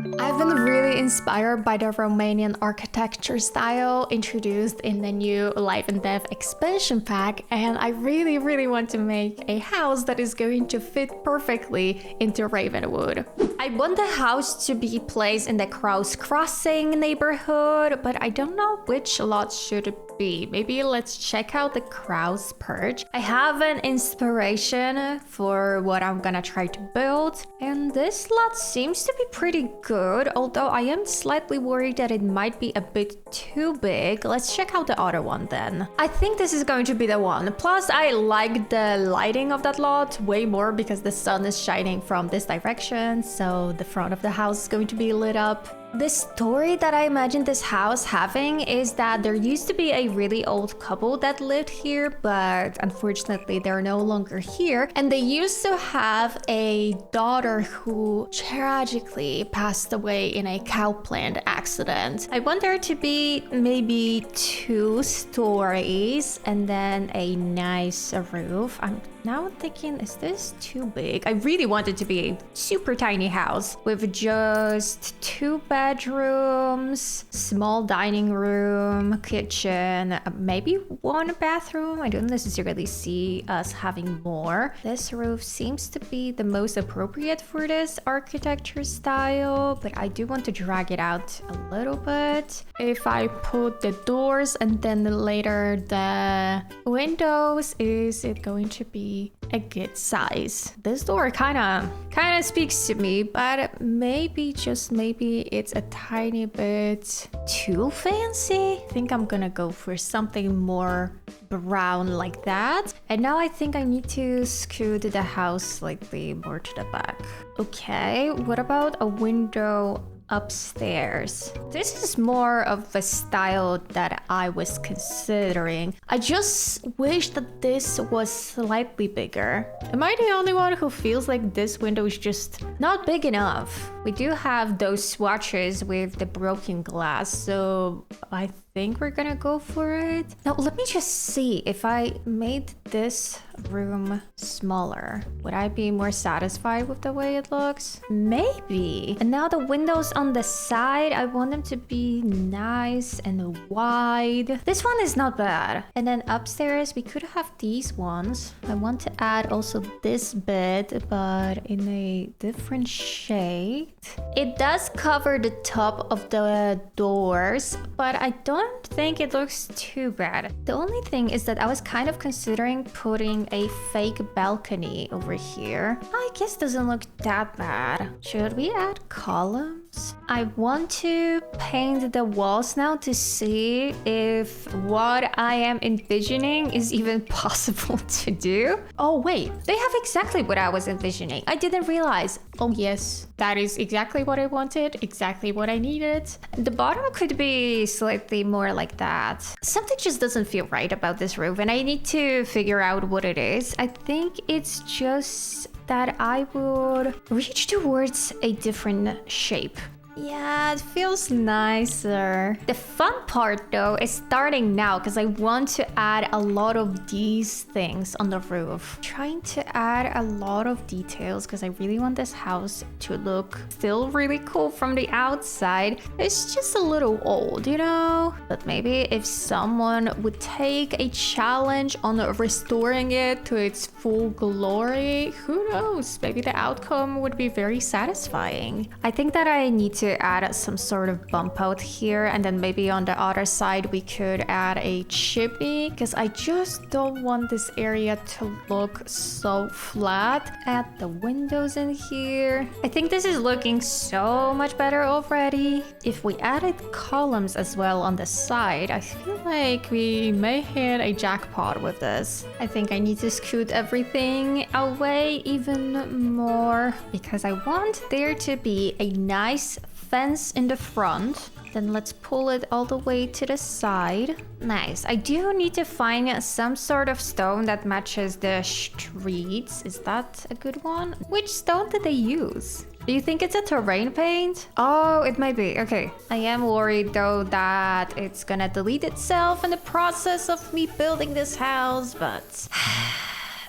I've been really inspired by the Romanian architecture style introduced in the new Life and Death expansion pack, and I really want to make a house that is going to fit perfectly into Ravenwood. I want the house to be placed in the Crossing neighborhood, but I don't know which lot should it be. Maybe let's check out the Crows Perch. I have an inspiration for what I'm gonna try to build, and this lot seems to be pretty good, although I am slightly worried that it might be a bit too big. Let's check out the other one then. I think this is going to be the one. Plus, I like the lighting of that lot way more because the sun is shining from this direction, so the front of the house is going to be lit up. The story that I imagine this house having is that there used to be a really old couple that lived here, but unfortunately they're no longer here. And they used to have a daughter who tragically passed away in a cow plant accident. I want there to be maybe 2 stories and then a nice roof. I'm now thinking, is this too big? I really want it to be a super tiny house with just 2 bedrooms, small dining room, kitchen, maybe 1 bathroom. I don't necessarily see us having more. This roof seems to be the most appropriate for this architecture style, but I do want to drag it out a little bit. If I put the doors and then later the windows, is it going to be a good size? This door kind of speaks to me, but maybe, just maybe, it's a tiny bit too fancy. I think I'm gonna go for something more brown like that. And now I think I need to scoot the house slightly more to the back. Okay, what about a window upstairs? This is more of a style that I was considering. I just wish that this was slightly bigger. Am I the only one who feels like this window is just not big enough? We do have those swatches with the broken glass, so I think we're gonna go for it. Now let me just see, if I made this room smaller, would I be more satisfied with the way it looks? Maybe. And now the windows on the side, I want them to be nice and wide. This one is not bad. And then upstairs we could have these ones. I want to add also this bed, but in a different shade. It does cover the top of the doors, but I don't think it looks too bad. The only thing is that I was kind of considering putting a fake balcony over here. I guess it doesn't look that bad. Should we add columns? I want to paint the walls now to see if what I am envisioning is even possible to do. Oh wait, they have exactly what I was envisioning. I didn't realize. Oh yes, that is exactly what I wanted, exactly what I needed. The bottom could be slightly more like that. Something just doesn't feel right about this roof, and I need to figure out what it is. I think it's just that I would reach towards a different shape. Yeah, it feels nicer. The fun part though is starting now, because I want to add a lot of these things on the roof. Trying to add a lot of details because I really want this house to look still really cool from the outside. It's just a little old, you know? But maybe if someone would take a challenge on restoring it to its full glory, who knows? Maybe the outcome would be very satisfying. I think that I need to add some sort of bump out here, and then maybe on the other side we could add a chimney, because I just don't want this area to look so flat. Add the windows in here. I think this is looking so much better already. If we added columns as well on the side, I feel like we may hit a jackpot with this. I think I need to scoot everything away even more, because I want there to be a nice fence in the front. Then let's pull it all the way to the side. Nice. I do need to find some sort of stone that matches the streets. Is that a good one? Which stone did they use? Do you think it's a terrain paint? Oh, it might be. Okay. I am worried though that it's gonna delete itself in the process of me building this house, but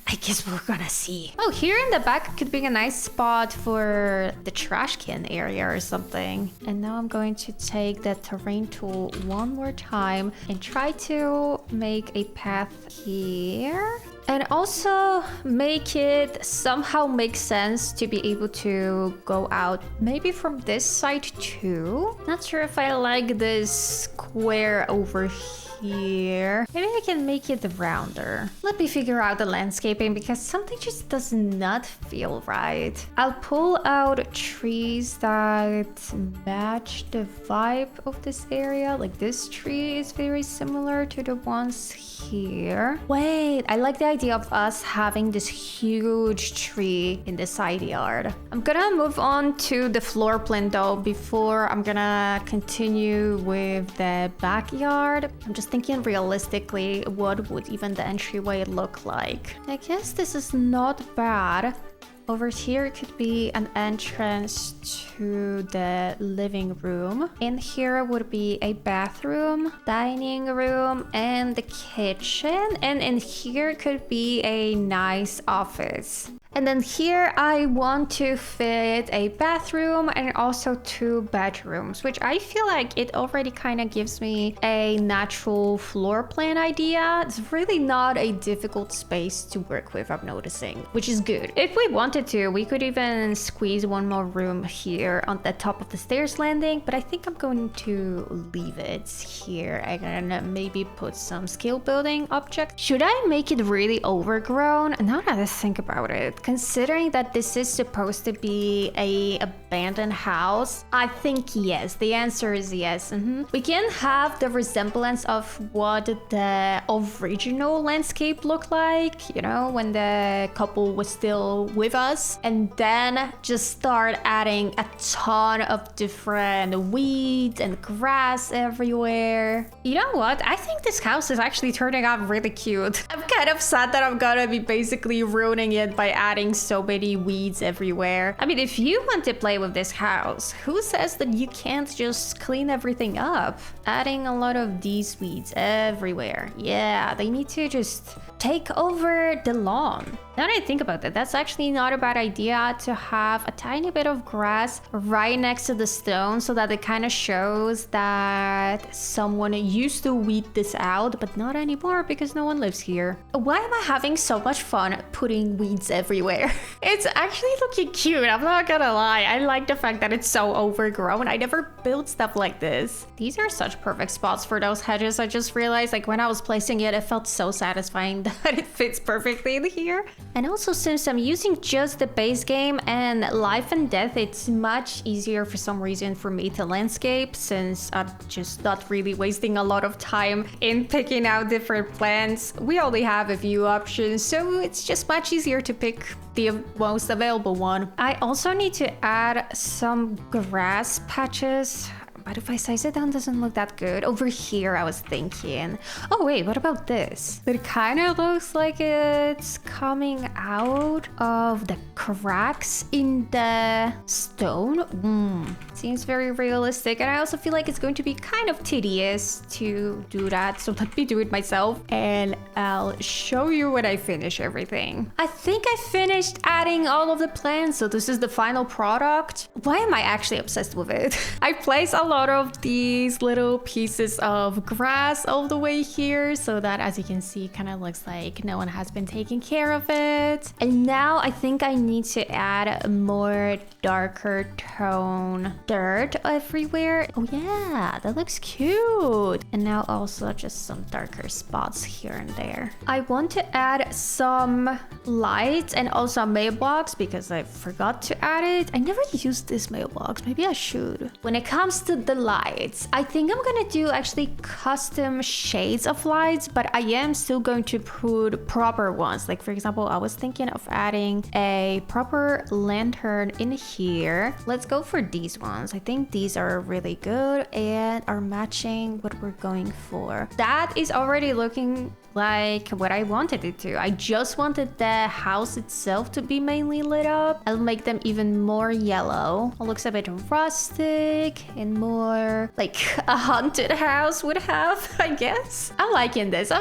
I guess we're gonna see. Oh, here in the back could be a nice spot for the trash can area or something. And now I'm going to take the terrain tool one more time and try to make a path here. And also make it somehow make sense to be able to go out maybe from this side too. Not sure if I like this square over here. Maybe I can make it rounder. Let me figure out the landscaping because something just does not feel right. I'll pull out trees that match the vibe of this area. Like this tree is very similar to the ones here. Wait, I like the idea of us having this huge tree in the side yard. I'm gonna move on to the floor plan though before I'm gonna continue with the backyard. I'm just thinking realistically, what would even the entryway look like? I guess this is not bad. Over here could be an entrance to the living room. In here would be a bathroom, dining room, and the kitchen. And in here could be a nice office. And then here I want to fit a bathroom and also 2 bedrooms, which I feel like it already kind of gives me a natural floor plan idea. It's really not a difficult space to work with, I'm noticing, which is good. If we wanted to, we could even squeeze one more room here on the top of the stairs landing, but I think I'm going to leave it here and maybe put some skill building objects. Should I make it really overgrown? Now that I think about it, considering that this is supposed to be a abandoned house, I think yes. The answer is yes. We can have the resemblance of what the original landscape looked like, you know, when the couple was still with us, and then just start adding a ton of different weeds and grass everywhere. You know what? I think this house is actually turning out really cute. I'm kind of sad that I'm gonna be basically ruining it by adding so many weeds everywhere. I mean, if you want to play with this house, who says that you can't just clean everything up? Adding a lot of these weeds everywhere. Yeah, they need to just take over the lawn. Now that I think about that, that's actually not a bad idea to have a tiny bit of grass right next to the stone so that it kind of shows that someone used to weed this out, but not anymore because no one lives here. Why am I having so much fun putting weeds everywhere? It's actually looking cute, I'm not gonna lie. I like the fact that it's so overgrown. I never built stuff like this. These are such perfect spots for those hedges. I just realized, like, when I was placing it, it felt so satisfying that it fits perfectly in here. And also, since I'm using just the base game and life and death, it's much easier for some reason for me to landscape, since I'm just not really wasting a lot of time in picking out different plants. We only have a few options, so it's just much easier to pick the most available one. I also need to add some grass patches. But if I size it down, it doesn't look that good. Over here, I was thinking. Oh wait, what about this? It kind of looks like it's coming out of the cracks in the stone. Seems very realistic. And I also feel like it's going to be kind of tedious to do that. So let me do it myself and I'll show you when I finish everything. I think I finished adding all of the plants. So this is the final product. Why am I actually obsessed with it? I place a lot of these little pieces of grass all the way here so that, as you can see, kind of looks like no one has been taking care of it. And now I think I need to add more darker tone dirt everywhere. Oh yeah, that looks cute. And now also just some darker spots here and there. I want to add some lights and also a mailbox because I forgot to add it. I never used this mailbox. Maybe I should. When it comes to the lights, I think I'm gonna do actually custom shades of lights, but I am still going to put proper ones. Like, for example, I was thinking of adding a proper lantern in here. Let's go for these ones. I think these are really good and are matching what we're going for. That is already looking like what I wanted it to. I just wanted the house itself to be mainly lit up. I'll make them even more yellow. It looks a bit rustic and more more like a haunted house would have, I guess. I'm liking this.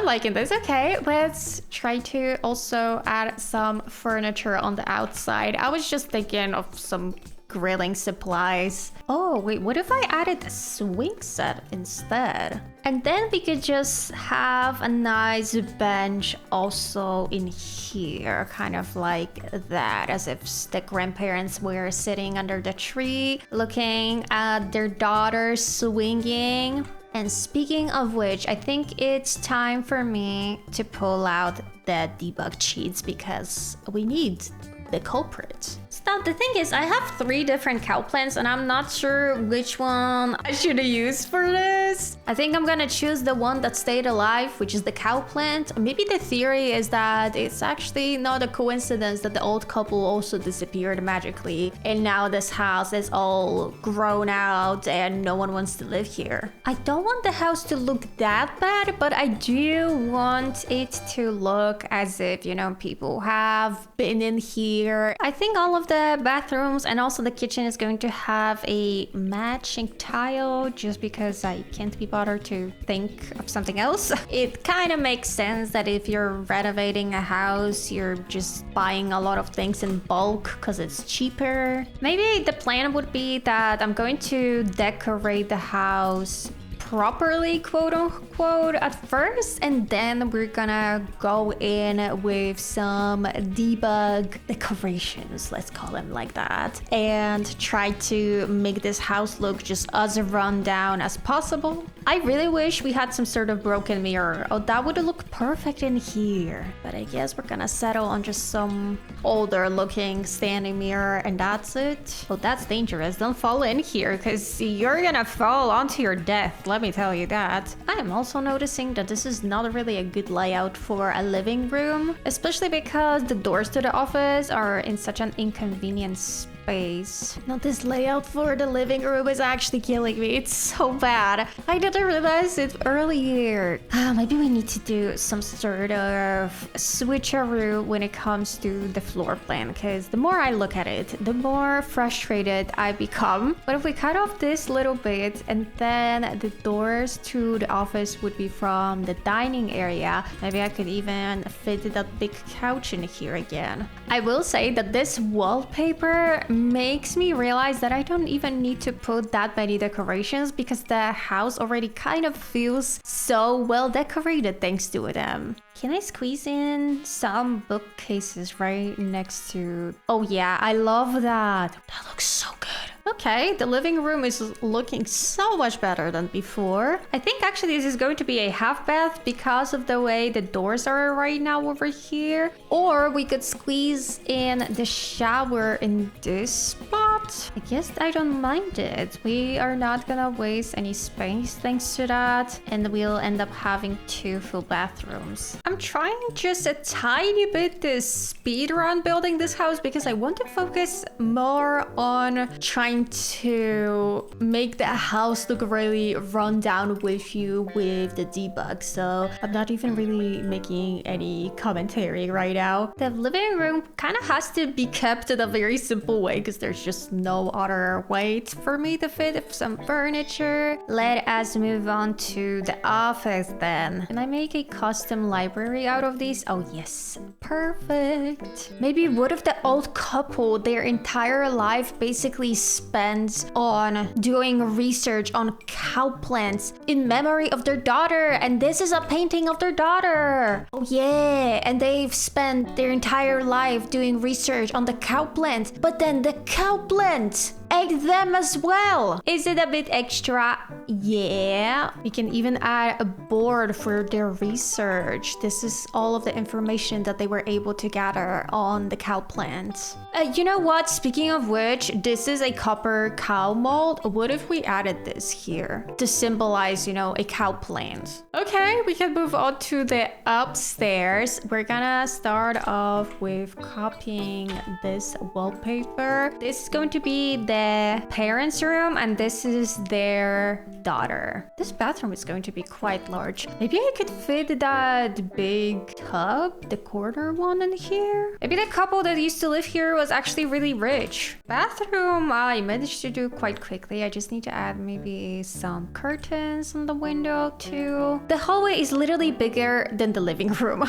Okay, let's try to also add some furniture on the outside. I was just thinking of some grilling supplies. Oh, wait, what if I added a swing set instead? And then we could just have a nice bench also in here, kind of like that, as if the grandparents were sitting under the tree, looking at their daughter swinging. And speaking of which, I think it's time for me to pull out the debug cheats because we need the culprit. Now the thing is, I have 3 different cow plants and I'm not sure which one I should use for this. I think I'm gonna choose the one that stayed alive, which is the cow plant. Maybe the theory is that it's actually not a coincidence that the old couple also disappeared magically and now this house is all grown out and no one wants to live here. I don't want the house to look that bad, but I do want it to look as if, you know, people have been in here. I think all of the bathrooms and also the kitchen is going to have a matching tile just because I can't be bothered to think of something else. It kind of makes sense that if you're renovating a house, you're just buying a lot of things in bulk because it's cheaper. Maybe the plan would be that I'm going to decorate the house properly, quote unquote, at first, and then we're gonna go in with some debug decorations, let's call them like that, and try to make this house look just as run down as possible. I really wish we had some sort of broken mirror. Oh, that would look perfect in here, but I guess we're gonna settle on just some older looking standing mirror and that's it. Oh, that's dangerous. Don't fall in here because you're gonna fall onto your death, let me tell you that. I am also noticing that this is not really a good layout for a living room, especially because the doors to the office are in such an inconvenient space. Now this layout for the living room is actually killing me. It's so bad. I didn't realize it earlier. Maybe we need to do some sort of switcheroo when it comes to the floor plan, because the more I look at it, the more frustrated I become. But if we cut off this little bit and then the doors to the office would be from the dining area, maybe I could even fit that big couch in here again. I will say that this wallpaper makes me realize that I don't even need to put that many decorations because the house already kind of feels so well decorated thanks to them. Can I squeeze in some bookcases right next to... Oh yeah, I love that. That looks so good. Okay, the living room is looking so much better than before. I think actually this is going to be a half bath because of the way the doors are right now over here. Or we could squeeze in the shower in this spot. I guess I don't mind it. We are not gonna waste any space thanks to that. And we'll end up having 2 full bathrooms. I'm trying just a tiny bit to speed run building this house because I want to focus more on trying to make the house look really run down with you with the debug. So I'm not even really making any commentary right now. The living room kind of has to be kept in a very simple way because there's just no other way for me to fit some furniture. Let us move on to the office then. Can I make a custom library out of these? Oh yes, perfect. Maybe what if the old couple their entire life basically spends on doing research on cow plants in memory of their daughter, and this is a painting of their daughter. Oh yeah, and they've spent their entire life doing research on the cow plant, but then the cow plant ate them as well. Is it a bit extra? Yeah. We can even add a board for their research. This is all of the information that they were able to gather on the cow plant. You know what? Speaking of which, this is a copper cow mold. What if we added this here to symbolize, you know, a cow plant? Okay, we can move on to the upstairs. We're gonna start off with copying this wallpaper. This is going to be the the parents' room, and this is their daughter. This bathroom is going to be quite large. Maybe I could fit that big tub, the corner one in here. Maybe the couple that used to live here was actually really rich. Bathroom, I managed to do quite quickly. I just need to add maybe some curtains on the window too. The hallway is literally bigger than the living room.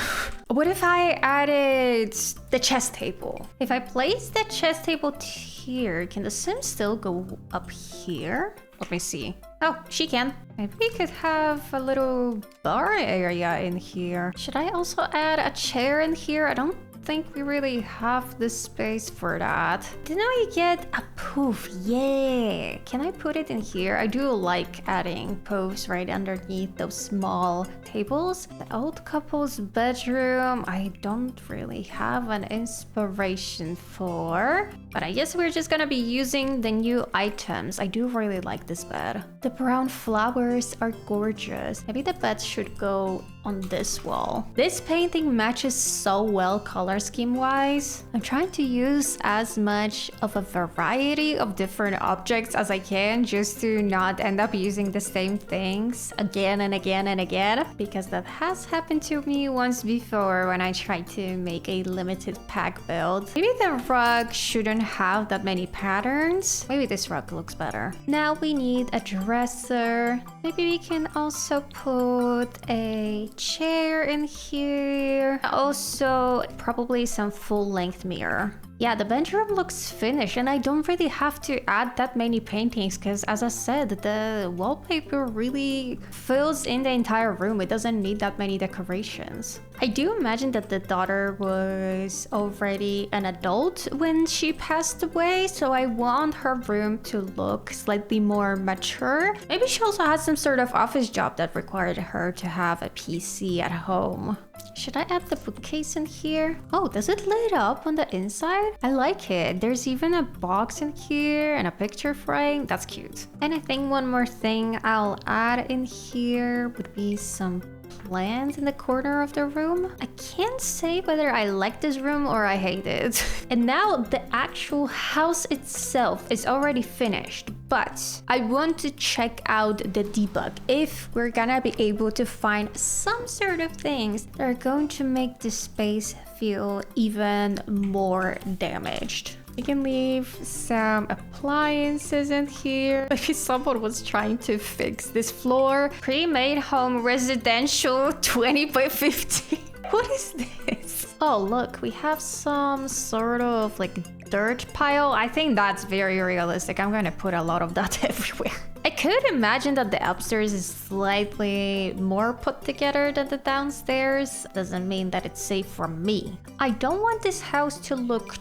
What if I added the chess table? If I place the chess table here, can the Sim still go up here? Let me see. Oh, she can. Maybe we could have a little bar area in here. Should I also add a chair in here? I don't think we really have the space for that. Didn't I get a poof? Yeah. Can I put it in here? I do like adding poofs right underneath those small tables. The old couple's bedroom, I don't really have an inspiration for, but I guess we're just gonna be using the new items. I do really like this bed. The brown flowers are gorgeous. Maybe the bed should go on this wall. This painting matches so well color scheme wise. I'm trying to use as much of a variety of different objects as I can just to not end up using the same things again and again and again, because that has happened to me once before when I tried to make a limited pack build. Maybe the rug shouldn't have that many patterns. Maybe this rug looks better. Now we need a dresser. Maybe we can also put a chair in here. Also, probably some full-length mirror. Yeah, the bedroom looks finished, and I don't really have to add that many paintings because, as I said, the wallpaper really fills in the entire room. It doesn't need that many decorations. I do imagine that the daughter was already an adult when she passed away, so I want her room to look slightly more mature. Maybe she also had some sort of office job that required her to have a PC at home. Should I add the bookcase in here? Oh, does it lit up on the inside? I like it. There's even a box in here and a picture frame. That's cute. And I think one more thing I'll add in here would be some plants in the corner of the room. I can't say whether I like this room or I hate it. And now the actual house itself is already finished, but I want to check out the debug if we're gonna be able to find some sort of things that are going to make the space feel even more damaged. We can leave some appliances in here. Maybe someone was trying to fix this floor. Pre-made home residential 20 by 50. What is this? Oh, look, we have some sort of like dirt pile. I think that's very realistic. I'm gonna put a lot of that everywhere. I could imagine that the upstairs is slightly more put together than the downstairs. Doesn't mean that it's safe for me. I don't want this house to look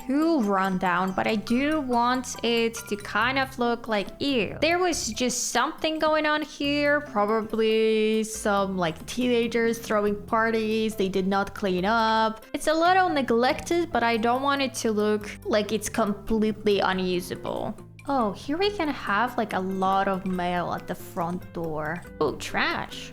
too run down, but I do want it to kind of look like, ew, there was just something going on here. Probably some like teenagers throwing parties they did not clean up. It's a little neglected, but I don't want it to look like it's completely unusable. Oh, here we can have like a lot of mail at the front door. Oh, trash.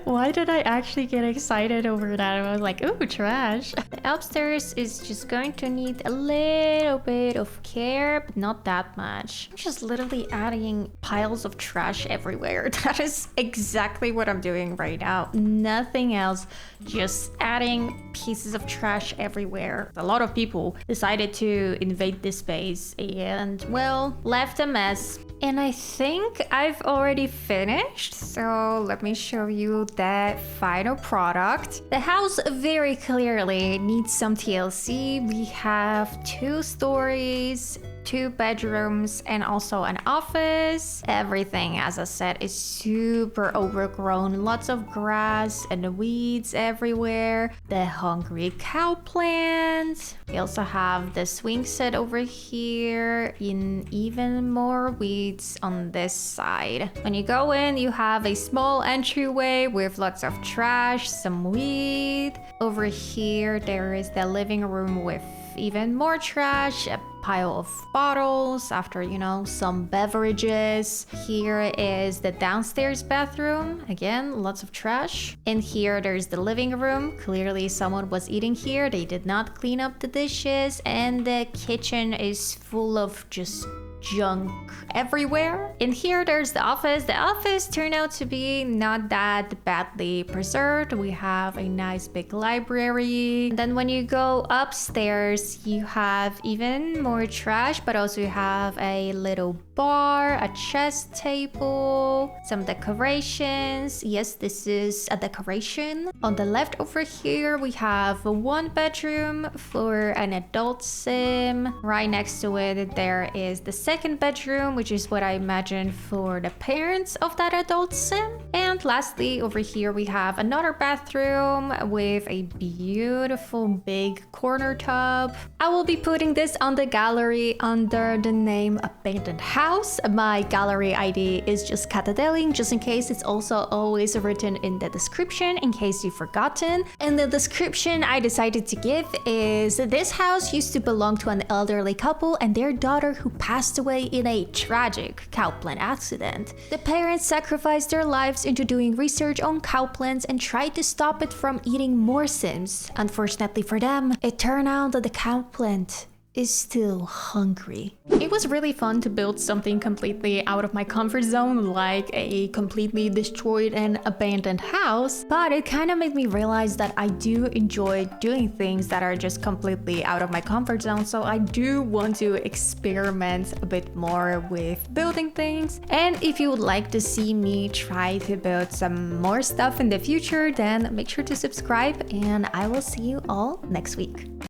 Why did I actually get excited over that? I was like, ooh, trash. The upstairs is just going to need a little bit of care, but not that much. I'm just literally adding piles of trash everywhere. That is exactly what I'm doing right now. Nothing else, just adding pieces of trash everywhere. A lot of people decided to invade this space and, well, left a mess. And I think I've already finished, so let me show you the final product. The house very clearly needs some TLC. We have 2 stories, 2 bedrooms, and also an office. Everything, as I said, is super overgrown. Lots of grass and weeds everywhere. The hungry cow plant. We also have the swing set over here, in even more weeds on this side. When you go in, you have a small entryway with lots of trash, some weed. Over here, there is the living room with even more trash, a pile of bottles after, you know, some beverages. Here is the downstairs bathroom. Again, lots of trash. And here there's the living room. Clearly someone was eating here. They did not clean up the dishes. And the kitchen is full of just junk everywhere. In here there's the office. The office turned out to be not that badly preserved. We have a nice big library. And then when you go upstairs, you have even more trash, but also you have a little bar, a chess table, some decorations. Yes, this is a decoration. On the left over here, we have one bedroom for an adult sim. Right next to it, there is the second bedroom, which is what I imagine for the parents of that adult sim. And lastly, over here, we have another bathroom with a beautiful big corner tub. I will be putting this on the gallery under the name Abandoned House. My gallery ID is just katodeling, just in case. It's also always written in the description in case you've forgotten. And the description I decided to give is: this house used to belong to an elderly couple and their daughter who passed away in a tragic cow plant accident. The parents sacrificed their lives into doing research on cow plants and tried to stop it from eating more sims. Unfortunately for them, it turned out that the cow plant is still hungry. It was really fun to build something completely out of my comfort zone, like a completely destroyed and abandoned house, but it kind of made me realize that I do enjoy doing things that are just completely out of my comfort zone, so I do want to experiment a bit more with building things. And if you would like to see me try to build some more stuff in the future, then make sure to subscribe, and I will see you all next week.